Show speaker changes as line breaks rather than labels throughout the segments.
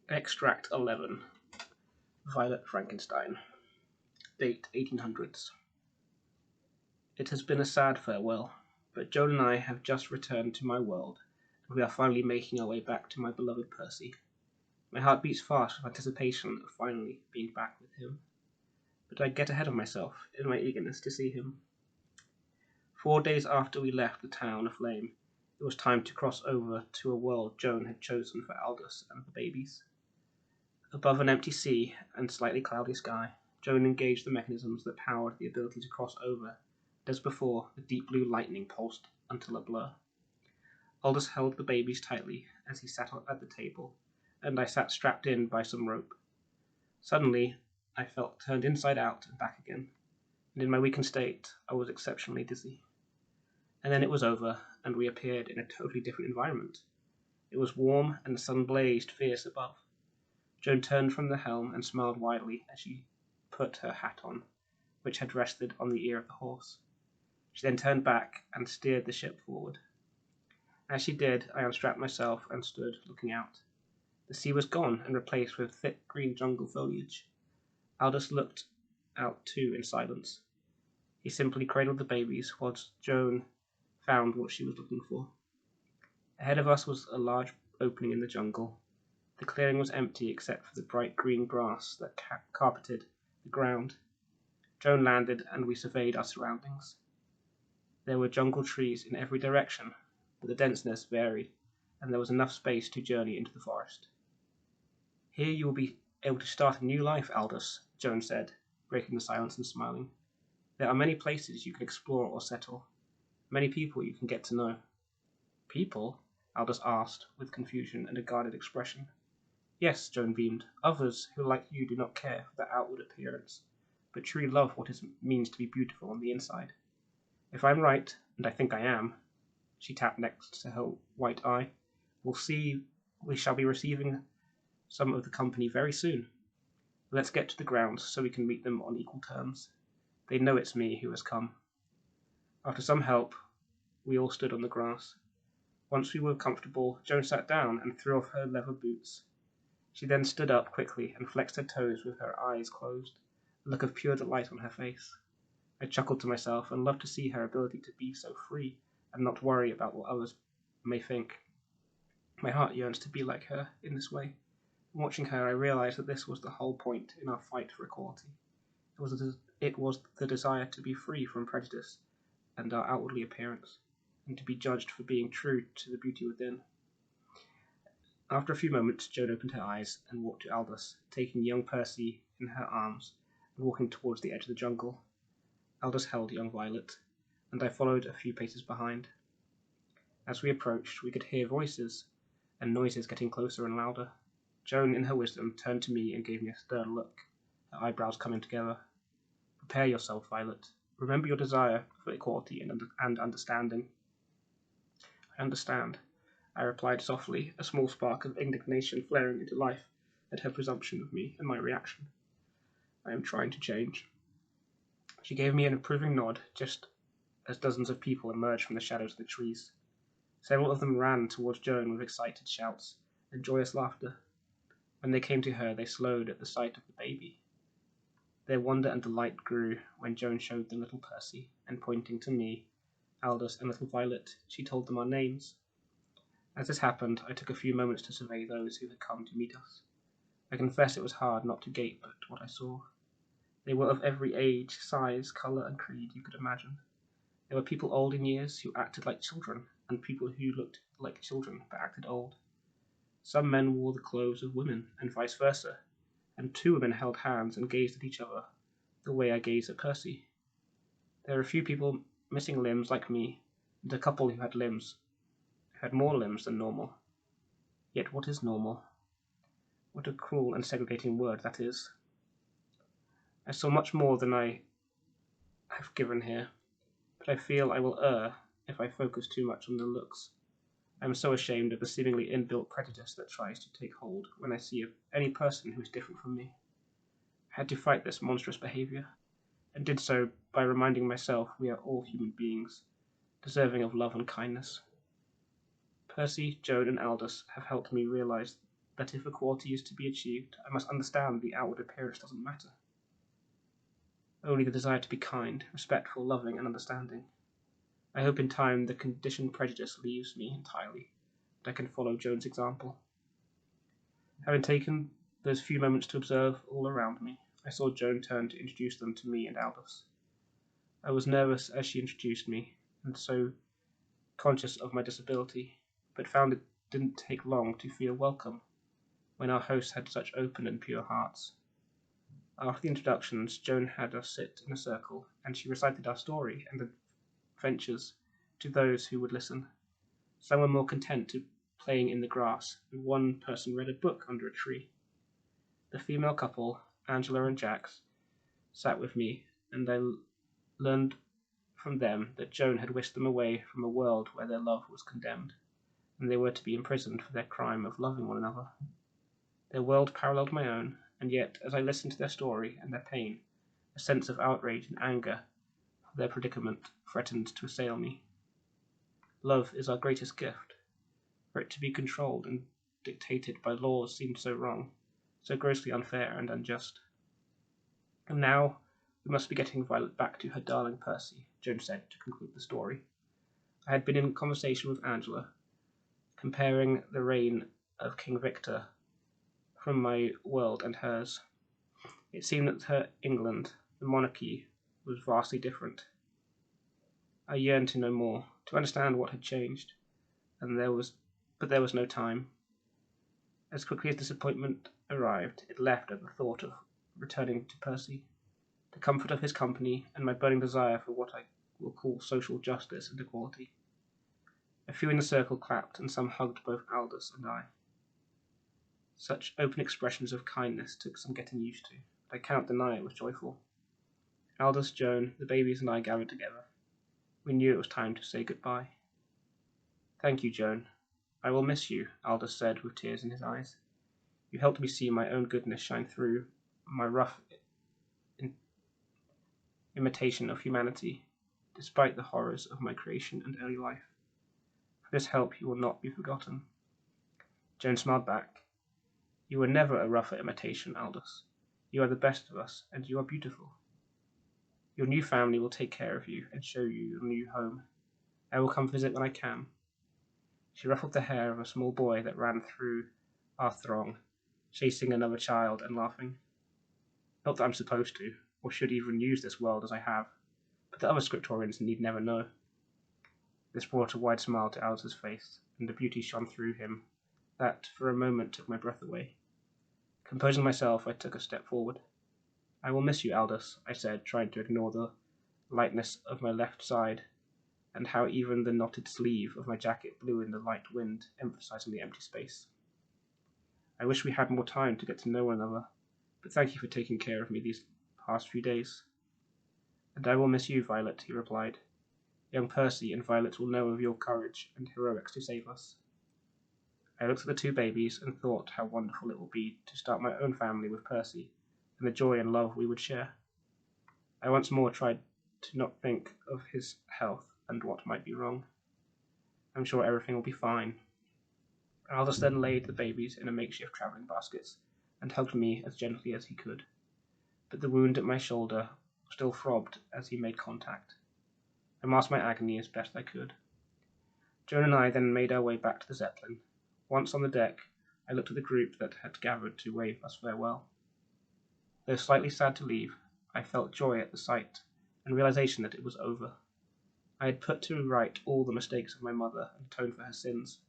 Extract 11. Violet Frankenstein. Date 1800s. It has been a sad farewell, but Joan and I have just returned to my world, and we are finally making our way back to my beloved Percy. My heart beats fast with anticipation of finally being back with him, but I get ahead of myself in my eagerness to see him. 4 days after we left the town aflame, it was time to cross over to a world Joan had chosen for Aldous and the babies. Above an empty sea and slightly cloudy sky, Joan engaged the mechanisms that powered the ability to cross over, and as before, the deep blue lightning pulsed until a blur. Aldous held the babies tightly as he sat at the table, and I sat strapped in by some rope. Suddenly, I felt turned inside out and back again, and in my weakened state, I was exceptionally dizzy. And then it was over, and we appeared in a totally different environment. It was warm, and the sun blazed fierce above. Joan turned from the helm and smiled widely as she put her hat on, which had rested on the ear of the horse. She then turned back and steered the ship forward. As she did, I unstrapped myself and stood looking out. The sea was gone and replaced with thick green jungle foliage. Aldous looked out too in silence. He simply cradled the babies whilst Joan found what she was looking for. Ahead of us was a large opening in the jungle. The clearing was empty except for the bright green grass that carpeted the ground. Joan landed and we surveyed our surroundings. There were jungle trees in every direction, but the denseness varied, and there was enough space to journey into the forest. Here you will be able to start a new life, Aldous, Joan said, breaking the silence and smiling. There are many places you can explore or settle, many people you can get to know. People? Aldous asked, with confusion and a guarded expression. Yes, Joan beamed. Others who, like you, do not care for their outward appearance, but truly love what it means to be beautiful on the inside. If I'm right, and I think I am, she tapped next to her white eye, we shall be receiving some of the company very soon. Let's get to the grounds so we can meet them on equal terms. They know it's me who has come. After some help, we all stood on the grass. Once we were comfortable, Joan sat down and threw off her leather boots. She then stood up quickly and flexed her toes with her eyes closed, a look of pure delight on her face. I chuckled to myself and loved to see her ability to be so free and not worry about what others may think. My heart yearns to be like her in this way. And watching her, I realized that this was the whole point in our fight for equality. It was the desire to be free from prejudice and our outwardly appearance, and to be judged for being true to the beauty within. After a few moments, Joan opened her eyes and walked to Aldous, taking young Percy in her arms and walking towards the edge of the jungle. Aldous held young Violet, and I followed a few paces behind. As we approached, we could hear voices and noises getting closer and louder. Joan, in her wisdom, turned to me and gave me a stern look, her eyebrows coming together. Prepare yourself, Violet. Remember your desire for equality and understanding. I understand, I replied softly, a small spark of indignation flaring into life at her presumption of me and my reaction. I am trying to change. She gave me an approving nod, just as dozens of people emerged from the shadows of the trees. Several of them ran towards Joan with excited shouts and joyous laughter. When they came to her, they slowed at the sight of the baby. Their wonder and delight grew when Joan showed them little Percy, and pointing to me, Aldous, and little Violet, she told them our names. As this happened, I took a few moments to survey those who had come to meet us. I confess it was hard not to gape at what I saw. They were of every age, size, colour, and creed you could imagine. There were people old in years who acted like children, and people who looked like children but acted old. Some men wore the clothes of women, and vice versa, and 2 women held hands and gazed at each other, the way I gazed at Percy. There were a few people missing limbs like me, and a couple who had more limbs than normal. Yet what is normal? What a cruel and segregating word that is. I saw much more than I have given here, but I feel I will err if I focus too much on the looks. I am so ashamed of the seemingly inbuilt prejudice that tries to take hold when I see any person who is different from me. I had to fight this monstrous behavior, and did so by reminding myself we are all human beings, deserving of love and kindness. Percy, Joan, and Aldous have helped me realize that if equality is to be achieved, I must understand the outward appearance doesn't matter. Only the desire to be kind, respectful, loving, and understanding. I hope in time the conditioned prejudice leaves me entirely, that I can follow Joan's example. Having taken those few moments to observe all around me, I saw Joan turn to introduce them to me and Aldous. I was nervous as she introduced me, and so conscious of my disability, but found it didn't take long to feel welcome when our hosts had such open and pure hearts. After the introductions, Joan had us sit in a circle, and she recited our story and adventures to those who would listen. Some were more content to playing in the grass, and one person read a book under a tree. The female couple, Angela and Jax, sat with me, and I learned from them that Joan had whisked them away from a world where their love was condemned, and they were to be imprisoned for their crime of loving one another. Their world paralleled my own, and yet, as I listened to their story and their pain, a sense of outrage and anger for their predicament threatened to assail me. Love is our greatest gift. For it to be controlled and dictated by laws seemed so wrong, so grossly unfair and unjust. And now we must be getting Violet back to her darling Percy, Joan said to conclude the story. I had been in conversation with Angela, comparing the reign of King Victor from my world and hers. It seemed that her England, the monarchy, was vastly different. I yearned to know more, to understand what had changed, but there was no time. As quickly as disappointment arrived, it left at the thought of returning to Percy, the comfort of his company, and my burning desire for what I will call social justice and equality. A few in the circle clapped, and some hugged both Aldous and I. Such open expressions of kindness took some getting used to, but I cannot deny it was joyful. Aldous, Joan, the babies, and I gathered together. We knew it was time to say goodbye. Thank you, Joan. I will miss you, Aldous said with tears in his eyes. You helped me see my own goodness shine through my rough imitation of humanity, despite the horrors of my creation and early life. For this help you will not be forgotten. Joan smiled back. You were never a rougher imitation, Aldous. You are the best of us, and you are beautiful. Your new family will take care of you and show you your new home. I will come visit when I can. She ruffled the hair of a small boy that ran through our throng, chasing another child and laughing. Not that I'm supposed to, or should even use this world as I have, but the other scriptorians need never know. This brought a wide smile to Alice's face, and a beauty shone through him that for a moment took my breath away. Composing myself, I took a step forward. I will miss you, Aldous, I said, trying to ignore the lightness of my left side, and how even the knotted sleeve of my jacket blew in the light wind, emphasizing the empty space. I wish we had more time to get to know one another, but thank you for taking care of me these past few days. And I will miss you, Violet, he replied. Young Percy and Violet will know of your courage and heroics to save us. I looked at the two babies and thought how wonderful it would be to start my own family with Percy, and the joy and love we would share. I once more tried to not think of his health and what might be wrong. I'm sure everything will be fine. Aldous then laid the babies in a makeshift travelling baskets and hugged me as gently as he could, but the wound at my shoulder still throbbed as he made contact. I masked my agony as best I could. Joan and I then made our way back to the Zeppelin. Once on the deck, I looked at the group that had gathered to wave us farewell. Though slightly sad to leave, I felt joy at the sight and realization that it was over. I had put to right all the mistakes of my mother and atoned for her sins.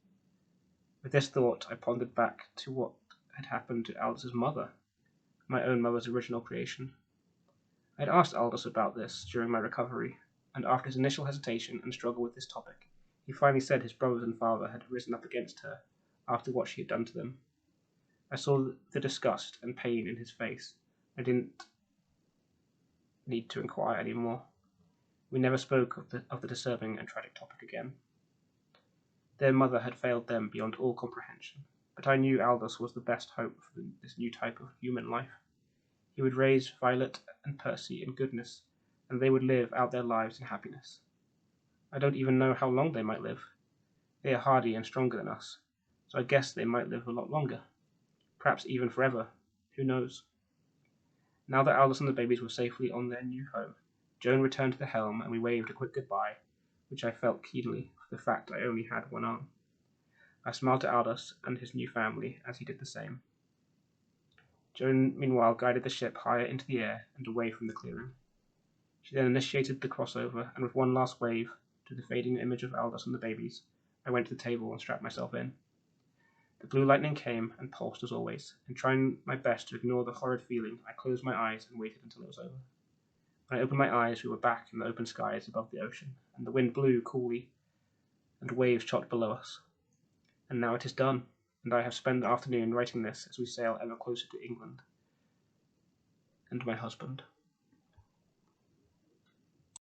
With this thought, I pondered back to what had happened to Aldous' mother, my own mother's original creation. I had asked Aldous about this during my recovery, and after his initial hesitation and struggle with this topic, he finally said his brothers and father had risen up against her after what she had done to them. I saw the disgust and pain in his face. I didn't need to inquire any more. We never spoke of the disturbing and tragic topic again. Their mother had failed them beyond all comprehension, but I knew Aldous was the best hope for this new type of human life. He would raise Violet and Percy in goodness, and they would live out their lives in happiness. I don't even know how long they might live. They are hardy and stronger than us, so I guess they might live a lot longer. perhaps even forever. Who knows? Now that Aldous and the babies were safely on their new home, Joan returned to the helm, and we waved a quick goodbye, which I felt keenly for the fact I only had one arm. I smiled at Aldous and his new family as he did the same. Joan, meanwhile, guided the ship higher into the air and away from the clearing. She then initiated the crossover, and with one last wave to the fading image of Aldous and the babies, I went to the table and strapped myself in. The blue lightning came and pulsed as always, and trying my best to ignore the horrid feeling, I closed my eyes and waited until it was over. When I opened my eyes, we were back in the open skies above the ocean, and the wind blew coolly, and waves shot below us. And now it is done, and I have spent the afternoon writing this as we sail ever closer to England and my husband.